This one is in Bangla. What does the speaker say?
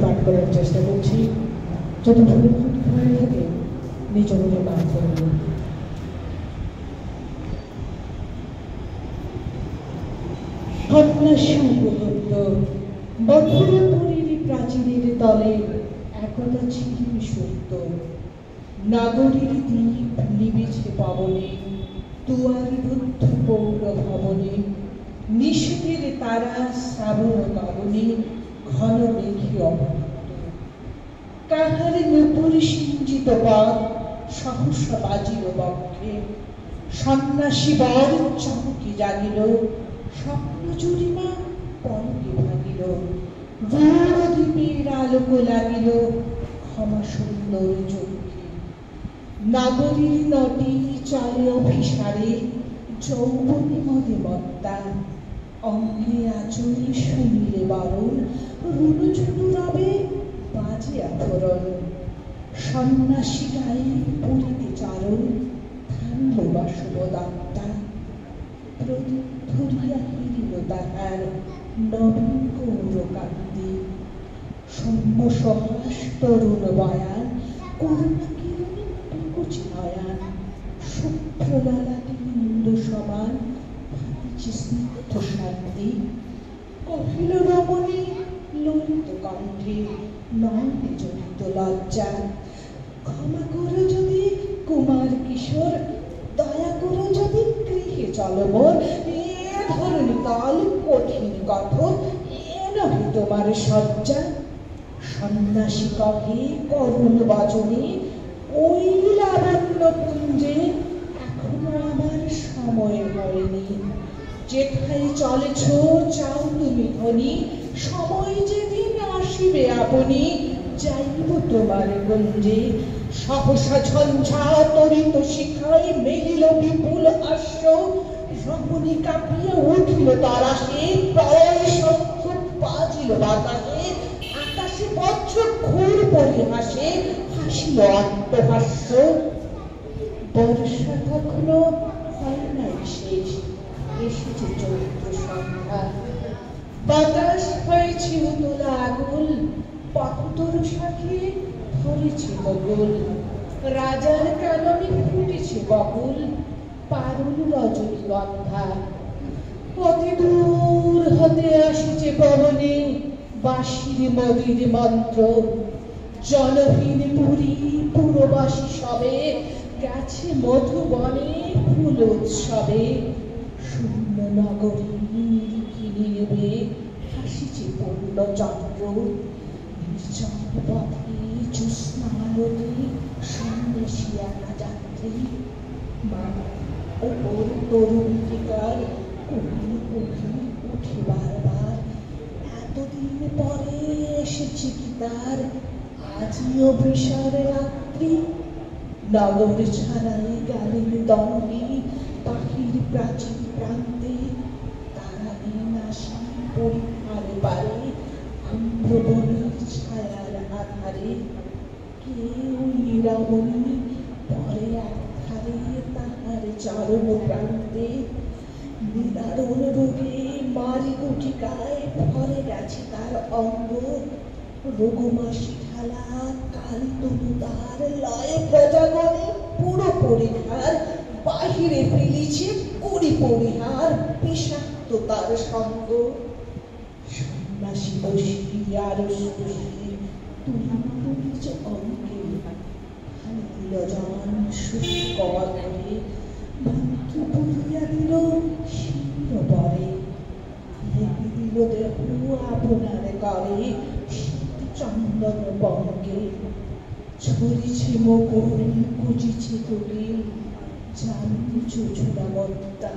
পাঠ করার চেষ্টা করছি। যদি ভুলে ত্রুটি হয়ে থাকে নিজ মনে পাঠ করব। সন্ন্যাসী উপলব্ধ মথুরাপুরীর প্রাচীরের তলে একদা ছিলেন সত্য। নাগরীর দ্বীপ নিবেছে পবনে, দুয়ারি বুদ্ধ পৌর ভবনে, নিষেধের তারা শ্রাবণ গগনে ঘন মেঘে অবরুদ্ধ। কাহারে নূপুর সিঞ্চিত পথ সহসা বাজিল বক্ষে, সন্ন্যাসী বর চমকে জাগিল, স্বপ্ন জুড়িমা পলকে ভাগিল। দ্বীপের আলোক লাগিল ক্ষমা সুন্দর চক্ষে। নাগরীর নটি চলে অভিসারে, যৌবনী মদে মত্তা। অঙ্গে আচরি শুনিলে বারণ, রুনুঝুনু রবে বাজে আভরণ। সন্ন্যাসী গায়ে পুরীতে চারণ, থামিল বাসবদত্তা। প্রদীপ ধরিয়া হিরিল তাহার নবীন কৌরকান্তি। সৌম্য সহাস তরুণ বয়ান, করুণা কিরণে কুচি নয়ান। শুভ্র লালাটি ইন্দু সমান, ভাবিছে স্নিগ্ধ শান্তি। কহিল রমণী ললিত কণ্ঠে, নয়নে জড়িত লজ্জা। ক্ষমা করো যদি কুমার কিশোর, দয়া করো যদি গৃহে চলো মোর। এ ধরণী কাল কঠিন কঠোর, এ নহে তোমার সজ্জা। সন্ন্যাসী কহে করুণ বচনে, ওই লাবণ্য পুঞ্জে এখনো আমার সময় হয়নি। যেথায় চলেছ চাও তুমি ধনী, সময় যেদিন আসিবে আপনি, যাইব তোমার গঞ্জে। সহসা ঝঞ্ঝা তরিত শিখায় মেলিল বিপুল আশ্র। রমণী কাঁপিয়া উঠিল তারাসে, প্রলয় শঙ্খ বাজিল বাতাসে। আকাশে বজ্র ঘোর পরিহাসে, হাসিল আত্মহাস্য। বর্ষা তখনো হয় নাই শেষ, এসেছে চৈত্র সন্ধ্যা। বাতাস হয়েছে উতলা আগুল, পথতরু শাখে ধরেছে বকুল। রাজার কাননে ফুটেছে বকুল, পারুল রজনীগন্ধা। অতি দূর হতে আসিছে পবনে বাঁশির মদির মন্ত্র। জনহীন পুরী পুরবাসী সবে, গেছে মধুবনে ফুল উৎসবে। শূন্য নগরী নিরিবে হাসিছে পূর্ণচন্দ্র। নির্জন পথে জ্যোৎস্নারতি, সন্ন্যাসী একা যাত্রী। ওপর তরুণীকার কুহি কুহি উঠে বারবার। এতদিন পরে এসেছে কি তার আজই অভিসার রাত্রি। নগর ছাড়াই গেলেন দণ্ডী পাখির প্রাচীন প্রান্তে। তারাহীন আসি পরীক্ষার পারে, আম্রবনের ছায়ার আধারে। কেউ রমণী পরে একধারে তাহার চরণ প্রান্তে। নিদারুণ রোগে মারি গুটিকায় ভরে গেছে তার অঙ্গ। রঘুমাসী ঢালা কালী তনু তার, লয়ে প্রজাগণে পুরো পরিহার। বাহিরে ফেলিছে করি পরিহার, বিষাক্ত তার সঙ্গ। সন্ন্যাসী বসিয়া রসি তুলিছ অঙ্গে, হারিল জন শুষ্ক অধরে। মন্ত্র পড়িয়া দিল শীর্ণ পরে, লেপি দিল দেহ আপনার করে। চন্দন বঙ্গে ছড়িছে মকুল, কুজিছে তুলি, জানি চুচুরা মত্তা।